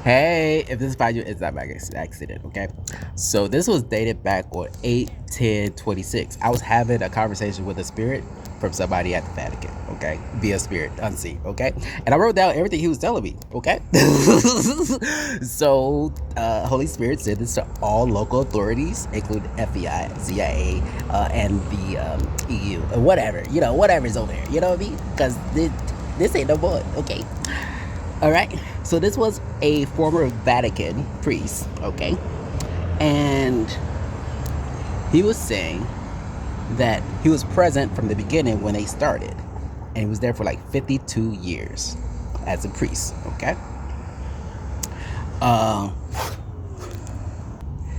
Hey, if this is by you, it's not by accident, okay? So this was dated back on 8/10/26. I was having a conversation with a spirit from somebody at the Vatican, okay? Via spirit, unseen, okay? And I wrote down everything he was telling me, okay? So, Holy Spirit said this to all local authorities, including FBI, CIA, and the EU, or whatever, whatever's over there, you know what I mean? Because this ain't no boy, okay? All right. So this was a former Vatican priest, okay? And he was saying that he was present from the beginning when they started. And he was there for like 52 years as a priest, okay?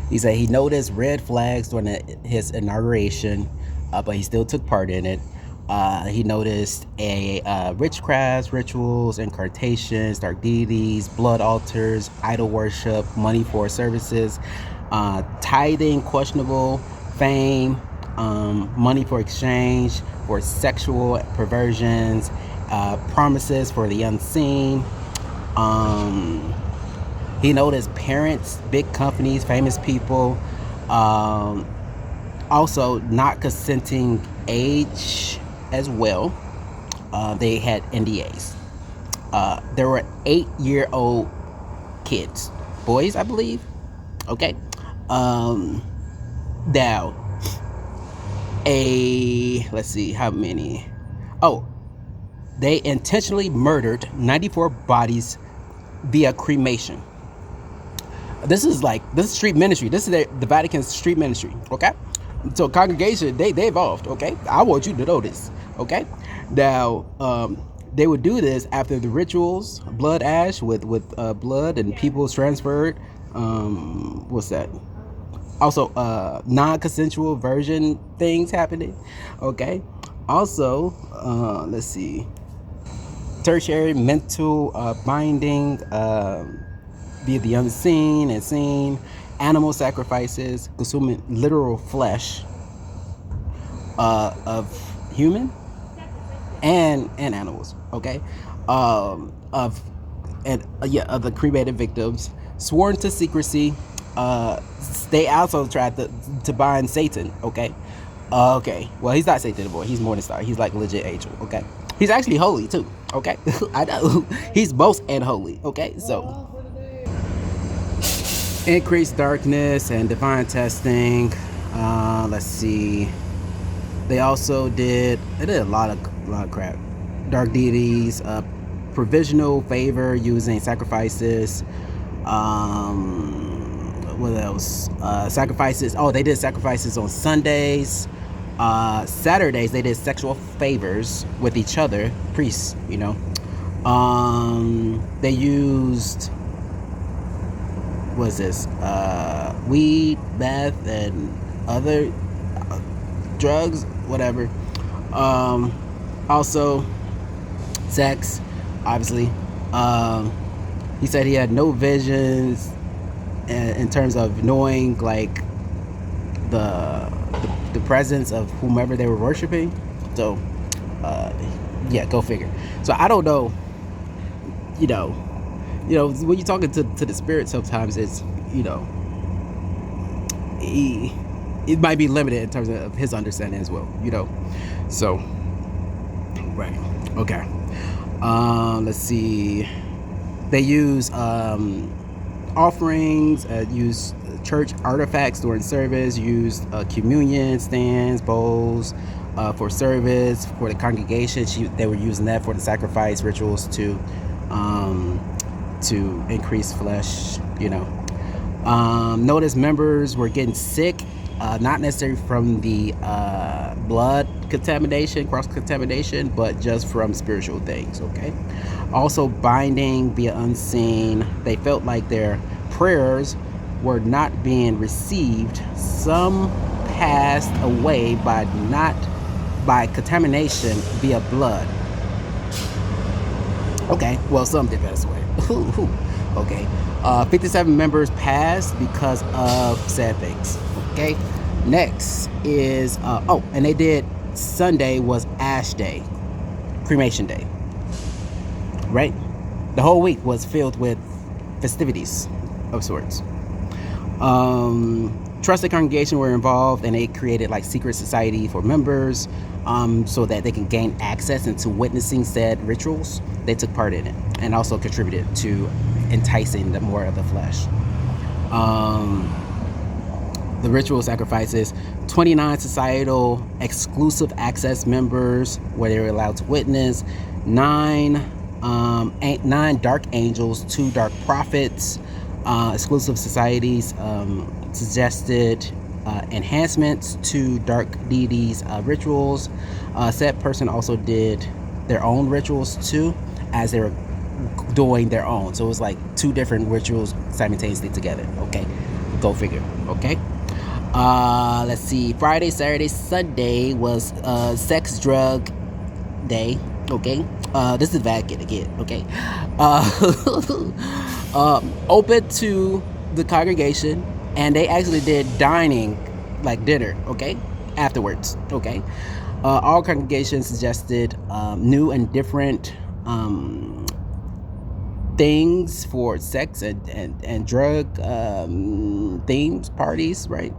He said he noticed red flags during his inauguration, but he still took part in it. He noticed witchcraft rituals, incantations, dark deities, blood altars, idol worship, money for services, tithing, questionable, fame, money for exchange, for sexual perversions, promises for the unseen. He noticed parents, big companies, famous people, also not consenting age as well. They had NDAs. There were 8-year-old kids, boys, I believe. Okay. Now, let's see how many. Oh, they intentionally murdered 94 bodies via cremation. This is street ministry. This is the Vatican's street ministry. Okay. So congregation, they evolved, okay? I want you to know this, okay? Now, they would do this after the rituals, blood ash with blood and people's transferred. What's that? Also, non-consensual version things happening, okay? Also, let's see, tertiary mental binding via the unseen and seen. Animal sacrifices, consuming literal flesh of human and animals, okay, of the cremated victims, sworn to secrecy. They also tried to bind Satan, okay. Okay, well, he's not Satan anymore. He's Morningstar. He's like legit angel, okay. He's actually holy too, okay. I know he's both and holy, okay. So increased darkness and divine testing. Let's see. They also did a lot of crap. Dark deities, provisional favor using sacrifices. What else? Sacrifices. Oh, they did sacrifices on Sundays. Saturdays they did sexual favors with each other, priests. They used, what's this? Weed, meth, and other drugs, whatever. Also, sex, obviously. He said he had no visions in terms of knowing like the presence of whomever they were worshiping. So, yeah, go figure. So I don't know. When you're talking to the spirit, sometimes it's, it might be limited in terms of his understanding as well, So, right, okay. Let's see. They use offerings, use church artifacts during service, use communion stands, bowls for service for the congregation. They were using that for the sacrifice rituals to increase flesh. Notice members were getting sick, not necessarily from the blood contamination, cross contamination, but just from spiritual things. Okay. Also, binding via unseen. They felt like their prayers were not being received. Some passed away by contamination via blood. Okay, well, some did pass away. Okay, 57 members passed because of sad things. Okay, next is and they did Sunday was Ash Day, cremation day. Right, the whole week was filled with festivities of sorts. Trusted congregation were involved, and they created like secret society for members, so that they can gain access into witnessing said rituals. They took part in it and also contributed to enticing the more of the flesh. The ritual sacrifices, 29 societal exclusive access members where they were allowed to witness, nine dark angels, 2 dark prophets, exclusive societies suggested enhancements to dark deities rituals. Said person also did their own rituals too, as they were doing their own. So it was like 2 different rituals simultaneously together. Okay, go figure. Okay. Let's see. Friday, Saturday, Sunday was sex drug day. Okay. This is Vatican again. Okay. Open to the congregation, and they actually did dining, like dinner. Okay, afterwards. Okay. All congregations suggested new and different things for sex and drug themes, parties, right?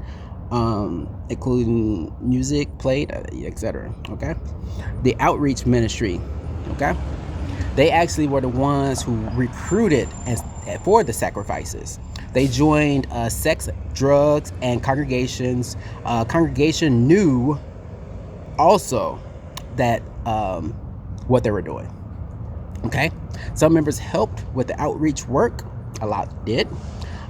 Including music played, etc. Okay. The outreach ministry. Okay. They actually were the ones who recruited for the sacrifices. They joined sex, drugs, and congregations. Congregation knew also that what they were doing. Okay. Some members helped with the outreach work. A lot did.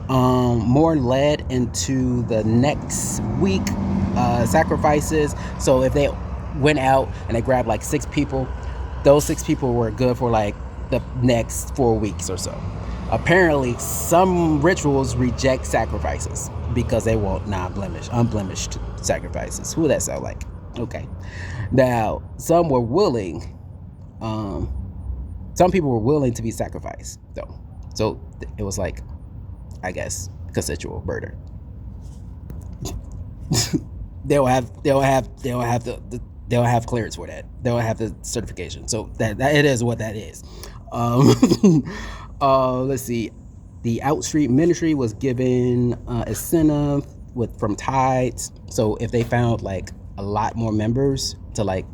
More led into the next week sacrifices. So if they went out and they grabbed like 6 people, those 6 people were good for like the next 4 weeks or so. Apparently, some rituals reject sacrifices because they want unblemished sacrifices. Who that sound like? Okay. Now, some were willing. Some people were willing to be sacrificed, though. So it was like, I guess, consensual murder. They'll have clearance for that. They'll have the certification. So that it is what that is. Let's see. The Outstreet ministry was given incentive from tithes. So if they found like a lot more members to like,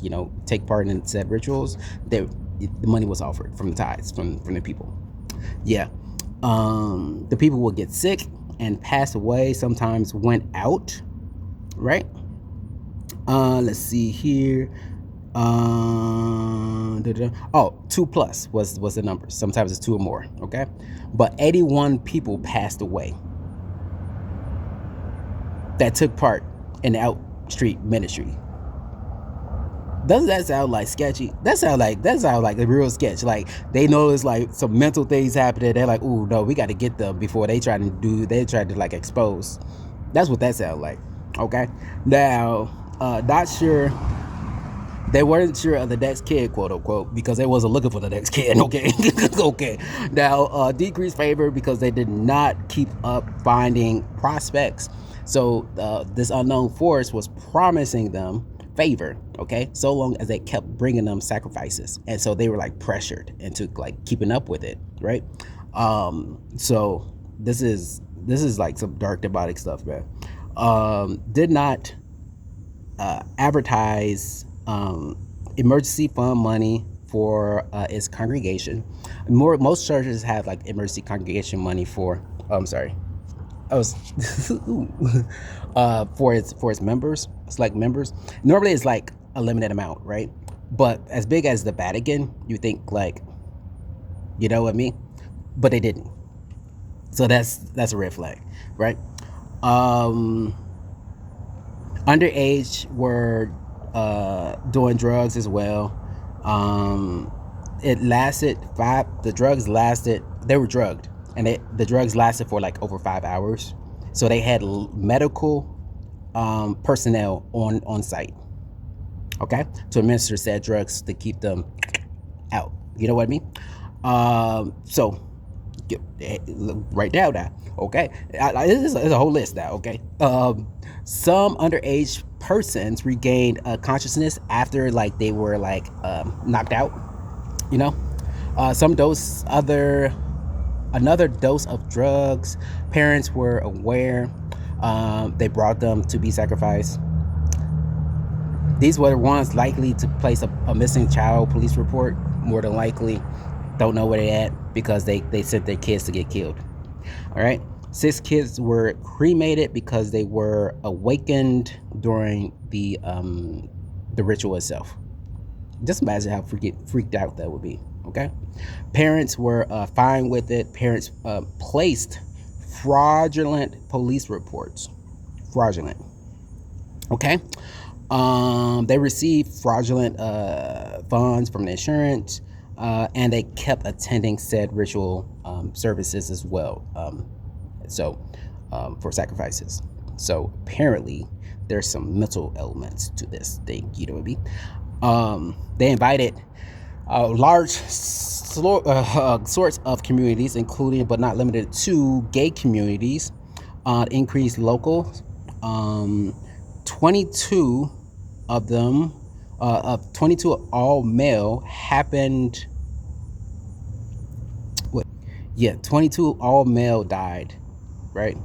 take part in said rituals, the money was offered from the tithes from the people. Yeah. The people would get sick and pass away, sometimes went out, right? Let's see here. 2 plus was the number. Sometimes it's 2 or more, okay? But 81 people passed away that took part in the Outstreet ministry. Doesn't that sound like sketchy? That sound like a real sketch. Like they know it's like some mental things happening. They're like, "Ooh, no, we got to get them before they try to like expose." That's what that sounds like. Okay. Now, not sure. They weren't sure of the next kid, quote unquote, because they wasn't looking for the next kid. Okay. Okay. Now, decreased favor because they did not keep up finding prospects. So this unknown force was promising them favor, okay, so long as they kept bringing them sacrifices, and so they were like pressured into like keeping up with it, right? So this is like some dark demonic stuff, man. Did not advertise emergency fund money for its congregation. Most churches have like emergency congregation money for for its members. It's like members. Normally it's like a limited amount, right? But as big as the Vatican, you think like, you know what I mean? But they didn't. So that's a red flag, right? Underage were doing drugs as well. It lasted the drugs lasted, they were drugged, and the drugs lasted for like over 5 hours. So they had medical personnel on site, okay, to administer said drugs to keep them out. You know what I mean? So write down that, okay? There's a whole list now, okay? Some underage persons regained consciousness after like they were like knocked out, you know. Some dose other another dose of drugs. Parents were aware. They brought them to be sacrificed. These were the ones likely to place a missing child police report, more than likely. Don't know where they at because they sent their kids to get killed. All right. 6 kids were cremated because they were awakened during the ritual itself. Just imagine how freaked out that would be. Okay. Parents were fine with it. Parents placed fraudulent police reports. Fraudulent. Okay. They received fraudulent funds from the insurance, and they kept attending said ritual services as well. For sacrifices. So apparently, there's some mental elements to this thing. You know what I mean? They invited large sorts of communities, including but not limited to gay communities, increased local. 22 of them, of 22 all male, happened. What? Yeah, 22 all male died, right?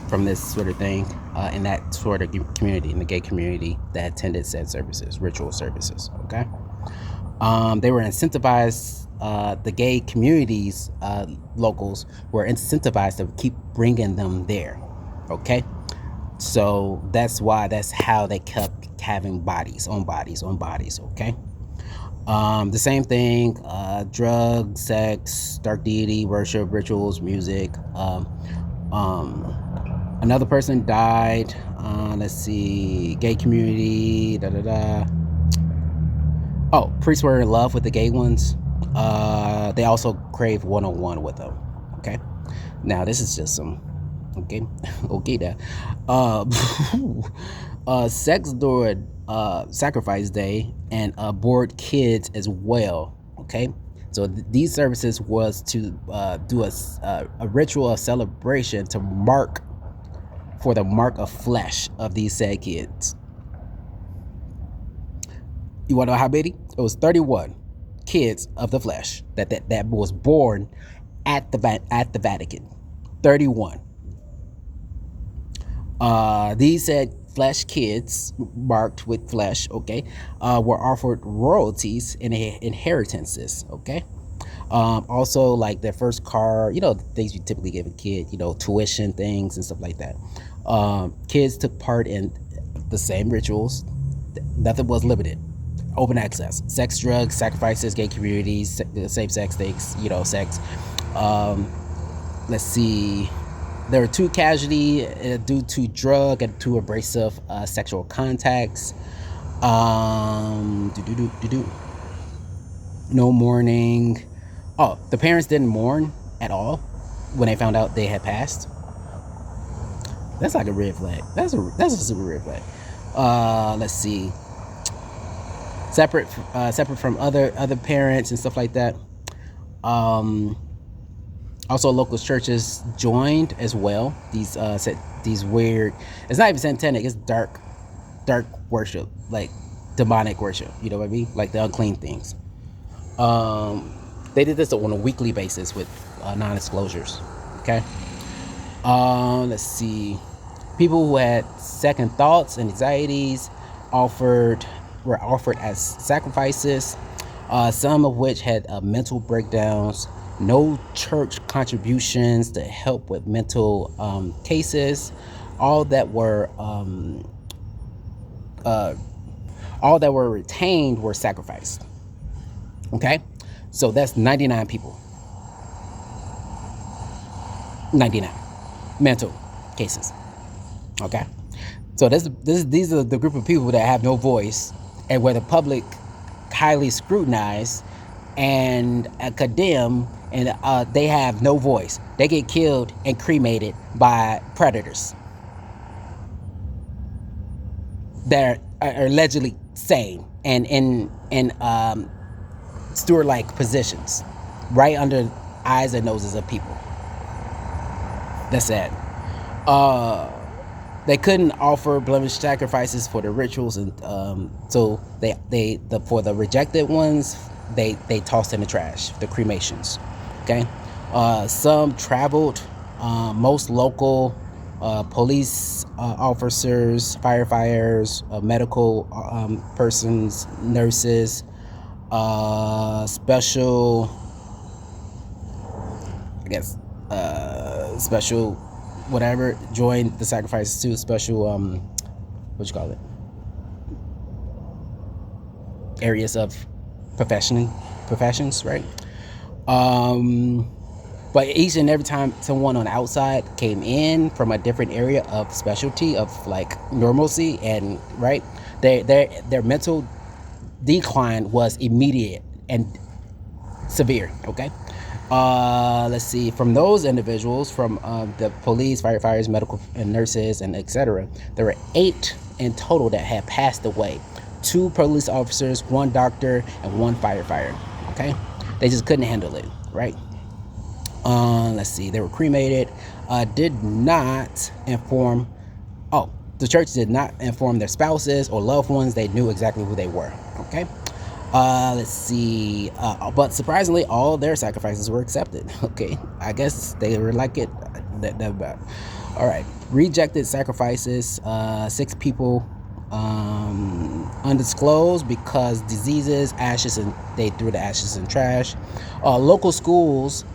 From this sort of thing, in that sort of community, in the gay community that attended said services, ritual services. Okay. They were incentivized. The gay communities, locals were incentivized to keep bringing them there. Okay. So that's how they kept having bodies on bodies on bodies. Okay. The same thing, drugs, sex, dark deity, worship, rituals, music. Another person died. Let's see, gay community, Oh, priests were in love with the gay ones. They also craved one-on-one with them. Okay. Now this is just some. Okay. Okay. Now, sex during sacrifice day and abort kids as well. Okay. So these services was to do a ritual of celebration to mark of flesh of these said kids. You want to know how many? It was 31 kids of the flesh that was born at the Vatican. 31. These said flesh kids marked with flesh, okay, were offered royalties and inheritances, okay. Also, like their first car, things you typically give a kid, tuition things and stuff like that. Kids took part in the same rituals. Nothing was limited. Open access. Sex, drugs, sacrifices, gay communities, same-sex things, sex. Let's see. There were 2 casualties due to drug and 2 abrasive sexual contacts. No mourning. Oh, the parents didn't mourn at all when they found out they had passed. That's like a red flag. That's a super red flag. Let's see. Separate from other parents and stuff like that. Also, local churches joined as well. These weird. It's not even satanic. It's dark worship, like demonic worship. You know what I mean? Like the unclean things. They did this on a weekly basis with non-disclosures. Okay. Let's see. People who had second thoughts and anxieties were offered as sacrifices. Some of which had mental breakdowns. No church contributions to help with mental cases. All that were retained were sacrificed. Okay, so that's 99 people. 99 mental cases. Okay, so these are the group of people that have no voice and where the public highly scrutinized and condemn, and they have no voice. They get killed and cremated by predators that are allegedly sane and in steward-like positions, right under eyes and noses of people. That's sad. They couldn't offer blemish sacrifices for the rituals, and so for the rejected ones, they tossed in the trash, the cremations. Okay. Some traveled. Most local police officers, firefighters, medical persons, nurses, special, I guess, special, whatever, joined the sacrifices too. Special, what you call it? Areas of professions, right? Um, but each and every time someone on the outside came in from a different area of specialty of like normalcy and right, their mental decline was immediate and severe. Okay. Let's see. From those individuals, from the police, firefighters, medical, and nurses, and etc., there were 8 in total that had passed away. 2 police officers, 1 doctor, and 1 firefighter. Okay, they just couldn't handle it. Right. Let's see. They were cremated. Did not inform. Oh, the church did not inform their spouses or loved ones. They knew exactly who they were. Okay. Let's see. But surprisingly, all their sacrifices were accepted. Okay, I guess they were like it. All right. Rejected sacrifices. 6 people, undisclosed because diseases, ashes, and they threw the ashes in trash. Local schools.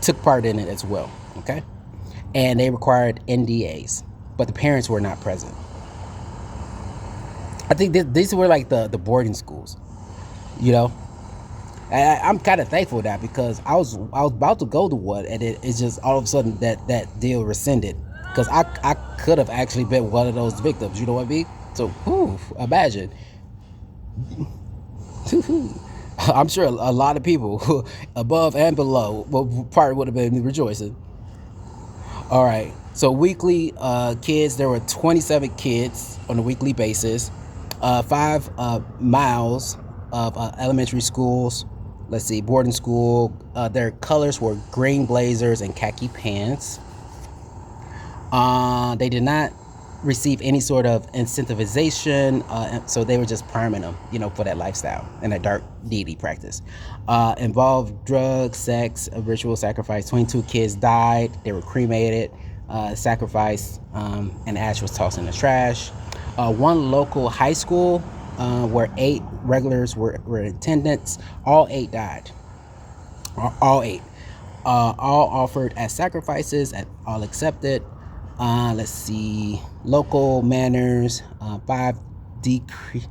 Took part in it as well. Okay, and they required NDAs, but the parents were not present. I think these were like the boarding schools, you know. I'm kind of thankful for that because I was about to go to one, and it's just all of a sudden that deal rescinded because I could have actually been one of those victims. You know what I mean? So, imagine. I'm sure a lot of people above and below probably would have been rejoicing. All right. So weekly kids, there were 27 kids on a weekly basis. 5 miles of elementary schools. Let's see, boarding school. Their colors were green blazers and khaki pants. They did not receive any sort of incentivization, so they were just priming them, for that lifestyle and that dark deity practice. Involved drugs, sex, a ritual sacrifice. 22 kids died. They were cremated, sacrificed, and ash was tossed in the trash. One local high school where 8 regulars were in attendance. All 8 died. All 8. All offered as sacrifices and all accepted. Let's see. Local manners. 5 decrease.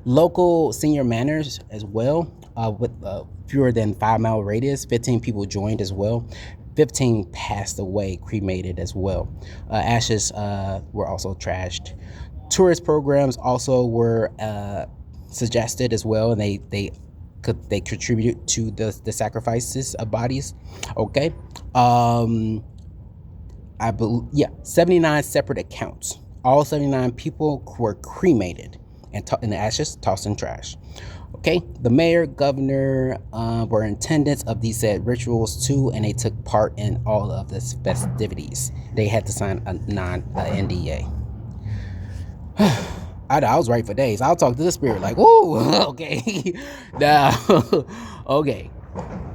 Local senior manners as well. With fewer than 5-mile radius. 15 people joined as well. 15 passed away, cremated as well. Ashes were also trashed. Tourist programs also were suggested as well, and they contribute to the sacrifices of bodies. Okay. 79 separate accounts. All 79 people were cremated and the ashes tossed in trash. Okay, the mayor, governor were in attendance of these said rituals too, and they took part in all of the festivities. They had to sign a NDA. I was right for days. I'll talk to the spirit like, whoa, okay. Now, okay.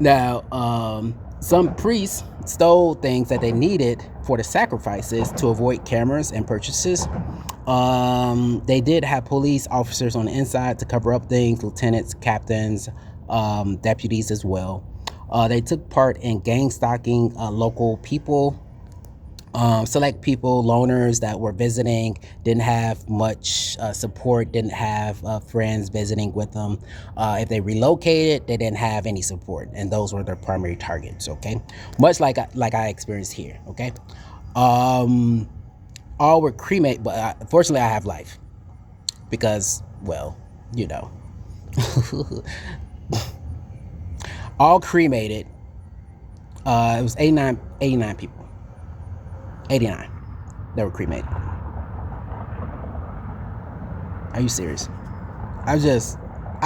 Now, some priests stole things that they needed for the sacrifices to avoid cameras and purchases. They did have police officers on the inside to cover up things, lieutenants, captains, deputies as well. They took part in gang stalking local people. Select people, loners that were visiting, didn't have much support, didn't have friends visiting with them. If they relocated, they didn't have any support, and those were their primary targets. Okay, much like I experienced here. Okay, all were cremated, but fortunately, I have life because, well, all cremated. It was 89 people. 89 that were cremated. Are you serious? I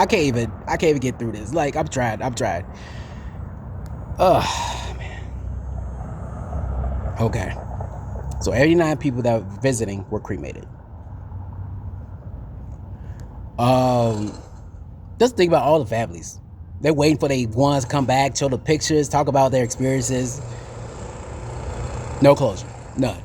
can't even get through this. Like, I'm trying. Oh man. Okay. So 89 people that were visiting were cremated. Um, just think about all the families. They're waiting for their ones to come back, show the pictures, talk about their experiences. No closure, none.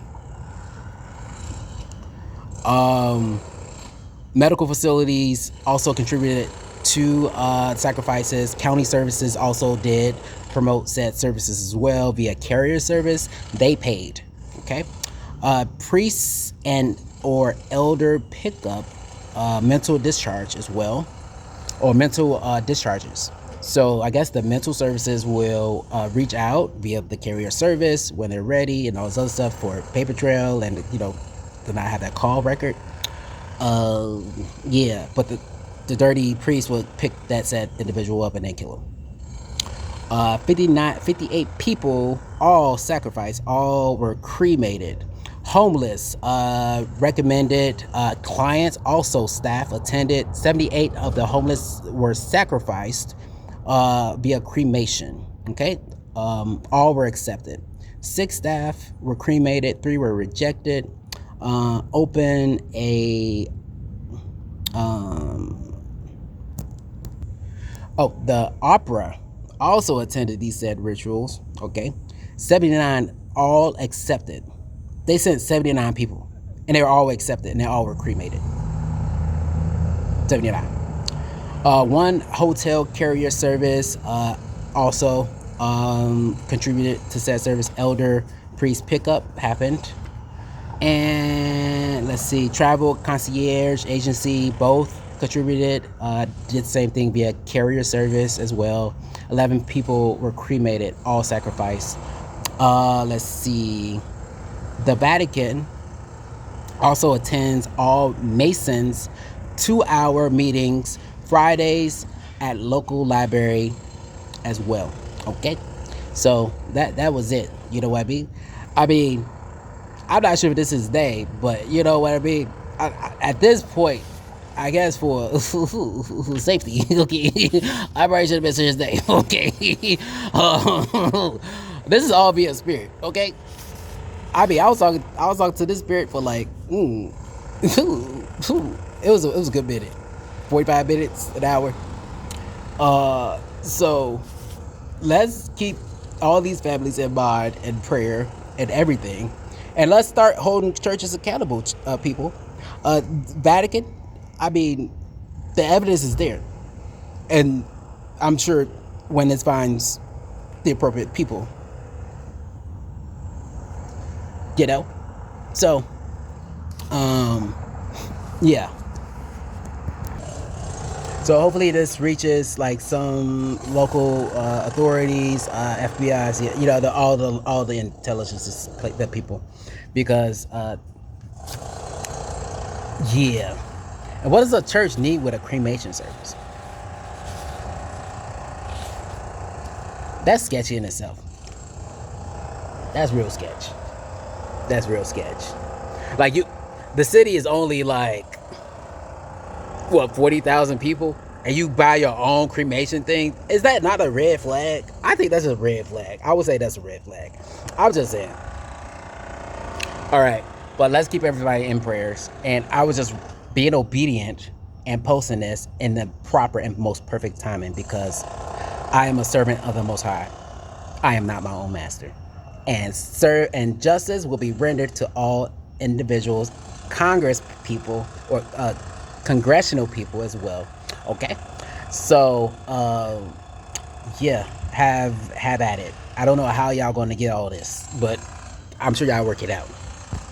Medical facilities also contributed to sacrifices. County services also did promote said services as well via carrier service. They paid. Okay. Priests and or elder pickup mental discharge as well, or mental discharges. So I guess the mental services will reach out via the carrier service when they're ready and all this other stuff for paper trail and to not have that call record. Yeah, but the dirty priest would pick that said individual up and then kill him. 58 people, all sacrificed, all were cremated. Homeless, recommended clients, also staff attended. 78 of the homeless were sacrificed via cremation. Okay, all were accepted. 6 staff were cremated, 3 were rejected. Open a the opera also attended these said rituals. Okay, 79 all accepted. They sent 79 people, and they were all accepted, and they all were cremated. 79. One hotel carrier service also contributed to said service. Elder priest pickup happened. And let's see, travel concierge agency both contributed, did the same thing via carrier service as well. 11 people were cremated, all sacrificed. Let's see, the Vatican also attends all Masons 2-hour meetings Fridays at local library as well. Okay, so that was it. You know what I mean? I mean, I'm not sure if this is they, but you know what I mean? At this point, I guess for safety, okay, I probably should have been his name, okay? This is all via spirit, okay? I mean, I was talking to this spirit for like, it was a good minute, 45 minutes, an hour. So let's keep all these families in mind and prayer and everything. And let's start holding churches accountable, people. Vatican, I mean, the evidence is there. And I'm sure when it finds the appropriate people, you know? So, yeah. So hopefully this reaches like some local authorities, FBI's, you know, all the intelligence that people, because yeah. And what does a church need with a cremation service? That's sketchy in itself. That's real sketch. That's real sketch. Like the city is only like what, 40,000 people, and you buy your own cremation thing. Is that not a red flag? I think that's a red flag. I would say that's a red flag. I'm just saying. All right, but let's keep everybody in prayers. And I was just being obedient and posting this in the proper and most perfect timing, because I am a servant of the Most High. I am not my own master. And justice will be rendered to all individuals, Congress people, or congressional people as well. Okay, so yeah, have at it. I don't know how y'all gonna get all this, but I'm sure y'all work it out.